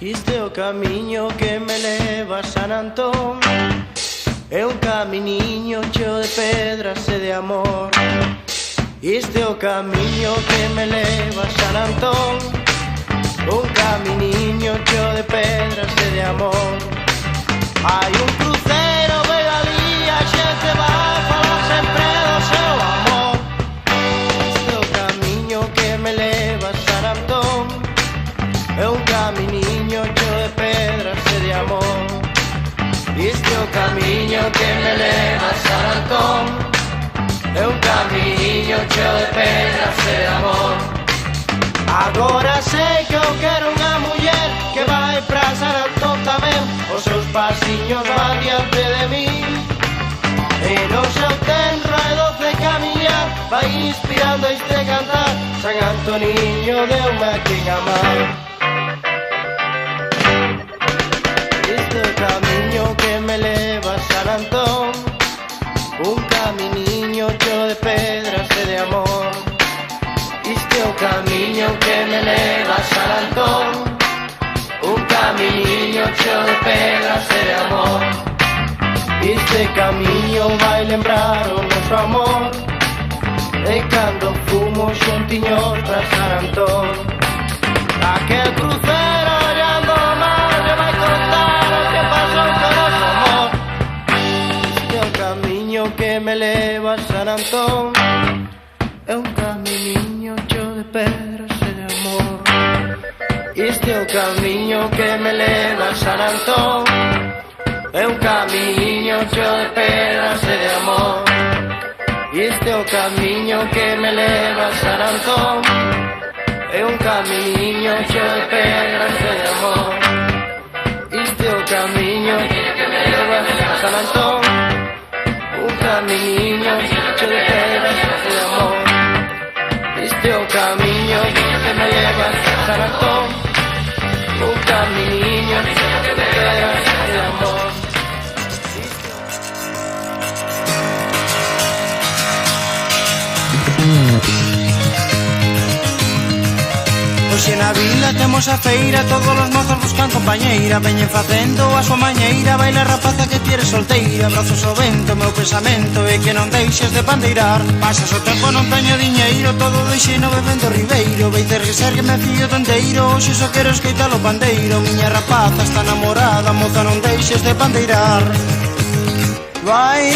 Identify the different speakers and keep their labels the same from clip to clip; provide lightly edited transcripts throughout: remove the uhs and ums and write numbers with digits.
Speaker 1: Este é o camiño que me leva a San Antón. É un caminiño cheo de pedras e de amor. Este é o camiño que me leva a San Antón. Un caminiño cheo de pedras e de amor. Hai un cruceiro, ve ali, a xente vai falar sempre do seu amor. Este é o camiño que me leva a San Antón. É un caminiño cheo de pedras e de amor. Este é o camiño que me leva a San Antón. É un camiño cheo de pedras e de amor. Agora sei que eu quero unha muller que vai pra San Antón tamén. Os seus pasiños van diante de min. E no seu tenro e doce camiñar vai inspirando este cantar. San Antoniño deu-me a quen amar. Este é o camiño que me leva a San Antón. Un caminiño cheo de pedras e de amor. Este é o camiño que me leva a San Antón. Un caminiño cheo de pedras e de amor. Este camiño vai lembrar o noso amor. E cando fumo xuntiños pra San Antón. Aquel crucero olhando o mar lle vai contar o que pasou con noso amor. Este é o camiño que me leva a San Antón. É un caminiño cheo de pedras e de amor. Este é o camiño que me leva a San Antón. É un camiño cheo de pedras e de amor. Este é o camiño que me leva a San Antón. É un camiño cheo de pedras e de amor. Este é o camiño que me leva a San Antón. Un camiño cheo de pedras e de amor. Este é o camiño que me leva a San Antón. Un camiño cheo de pedras e de amor. Hoxe na vila temos a feira, todos os mozos buscan compañeira. Veñen facendo a súa mañeira, baila rapaza que tires solteira. Brazos ao vento, meu pensamento é que non deixes de pandeirar. Pasas o tempo, non teño diñeiro, todo deixeno bebendo ribeiro. Veites risar que me fío tonteiro, hoxe só quero escoitar o pandeiro. Miña rapaza está namorada, moza non deixes de pandeirar. Vai,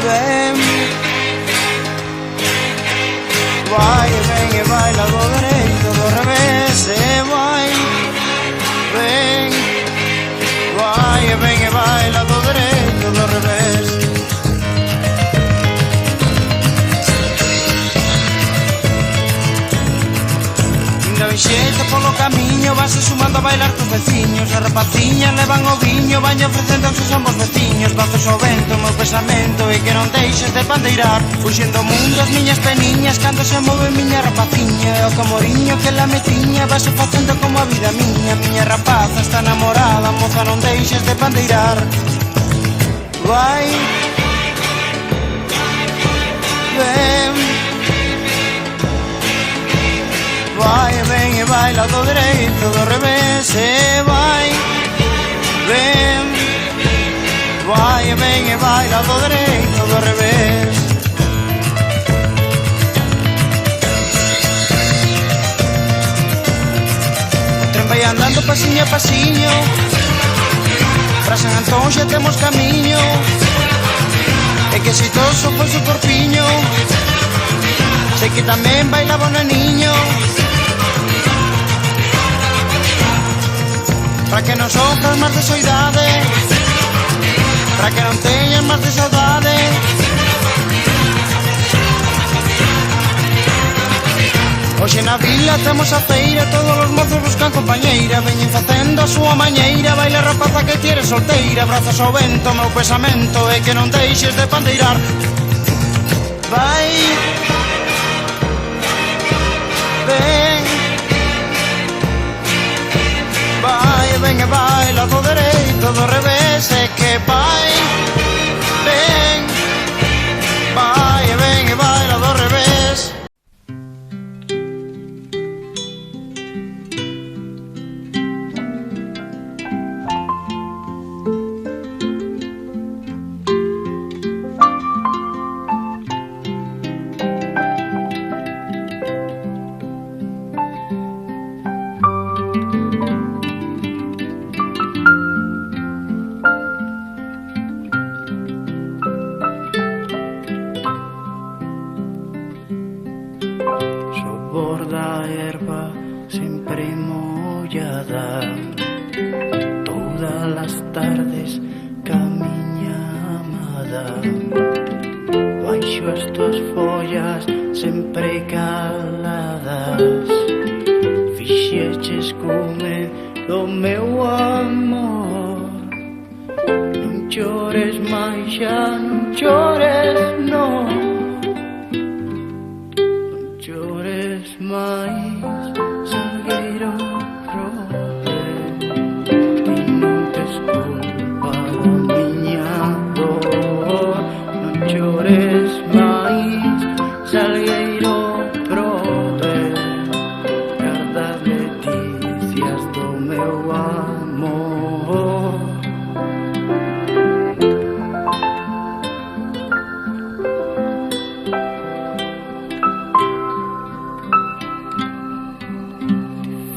Speaker 1: ven, vai e ven e baila do dereito, do revés. E vai, ven, vai e ven e baila do dereito, do revés. Non xeito polo camiño, vanse sumando a bailar cos veciños. As rapaciñas levan o viño, van ofrecendo aos ambos veciños. Brazos ao vento, meu pensamento é que non deixes de pandeirar. Fuxendo o mundo as miñas peniñas, cando se move miña rapaciña. E o camoriño que la me tiña, vase facendo como a vida miña. Miña rapaza está namorada, moza non deixes de pandeirar. Vai, ven, vai e ven e baila do dereito, do revés. E vai, ven, vai e ven e baila do dereito, do revés. O tren vai andando pasiño a pasiño, pra San Antón xa temos camiño. E que exitoso foi su corpiño, sei que tamén bailaba o neniño. Para que non sofras máis de soidade, para que non teñas máis de saudade. Hoxe na vila temos a feira, todos os mozos buscan compañeira. Veñen facendo a súa mañeira, baila rapaza que tires solteira. Brazos ao vento, meu pensamento é que non deixes de pandeirar. Vai, ven, vai e ven e baila do dereito, do revés. E que vai, ven, vai e ven e baila do revés. deixo as tuas follas sempre caladas. Fixeches cume do meu amor. Non chores máis, xa non chores, non. Non chores máis, Salgueiro Robe. Ti non tes culpa da miña dor. Non chores máis, Salgueiro Robe. Gardas leticias do meu amor.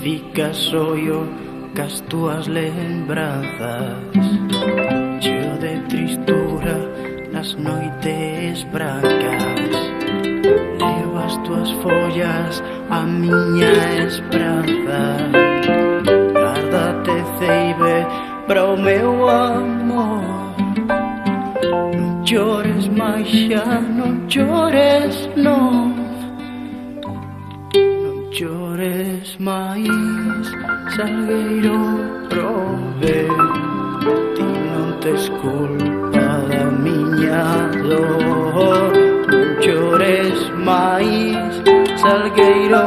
Speaker 1: Ficas sollo cas túas lembranzas, cheo de tristura nas noites brancas. Levas túas follas a miña esperanza. Gárdate, ceibe, para o meu amor. Non chores máis, xa non chores, non. Non chores máis, Salgueiro Robe. Ti non tes culpa da miña dor. Non chores máis, Salgueiro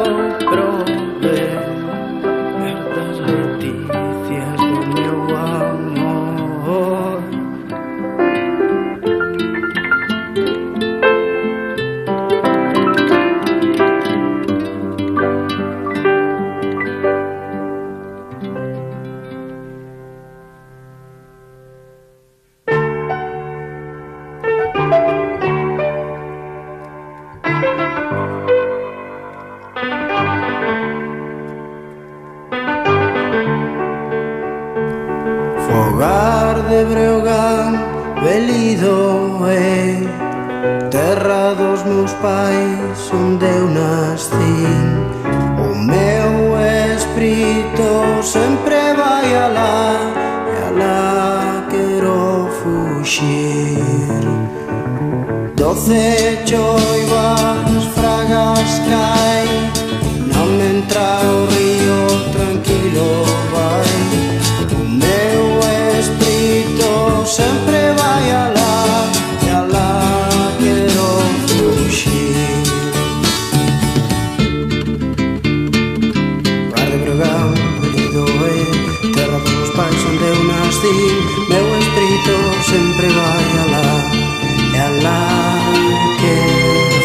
Speaker 1: Robe. Gardas leticias do meu amor. Fogar de Breogán, Belido é terra dos meus pais, onde eu nascín. O meu espírito sempre vai alá, e alá quero fuxir. 12 choivas, fragas caen, non me entra o río, tranquilo vai. O meu espírito sempre vai alá, e alá quero fuxir. Fogar de Breogán, Belido é terra dos meus pais, onde eu nascí. Meu espírito sempre vai alá, e alá quero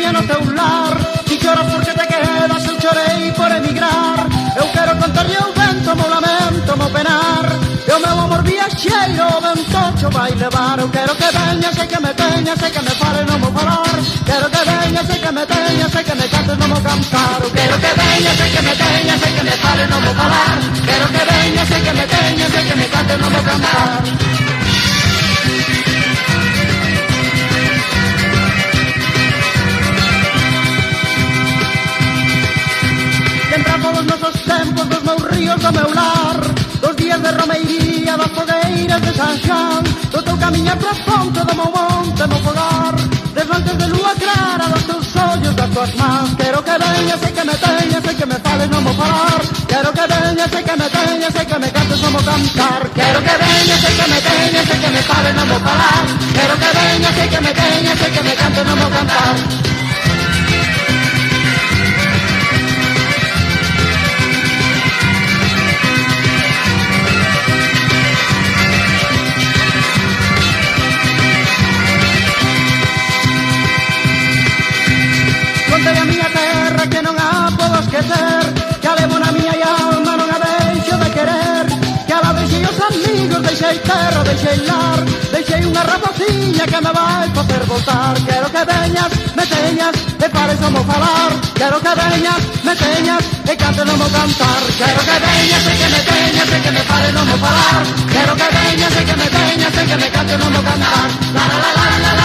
Speaker 2: veña no teu lar. Ti choras porque te quedas, eu chorei por emigrar. Eu quero contarlle o vento, mo lamento, mo penar. E o meu amor viaxeiro, o vento xo vai levar. Eu quero que veñas e que me teñas e que me fale non mo falar. Quero que veñas e que me teñas e que me cantes non mo cantar. Eu quero que veñas e que me teñas e que me fale non mo falar. Quero que veñas e que me teñas e que me cantes non mo cantar. Lembramos os nosos tempos, dos meus ríos, do meu lar, dos días de romeiría, das fogueiras de San Xan, do teu camiñar pra fonte, do meu monte, meu fogar, des antes de lúa clara, dos teus ollos, das tuas mans. Quero que veñas e que me teñas e que me fales non mo falar. Quero que veñas e que me teñas e que me cantes non mo cantar. Quero que veñas e que me teñas e que me fales non mo falar. Quero que veñas e que me teñas e que me cantes non mo cantar. Contei a miña terra que non a podo esquecer, que a levo na miña alma, non a deixo de querer, que a la deixei os amigos, deixei terra, deixei lar, deixei unha rapaciña que me vai facer voltar. Quero que veñas, me teñas e pares non mo falar. Quero que veñas, me teñas e cantes non mo cantar. Quero que veñas e que me teñas e que me pares non mo falar. Quero que veñas e que me teñas e que me cantes non mo cantar. La la la la la la.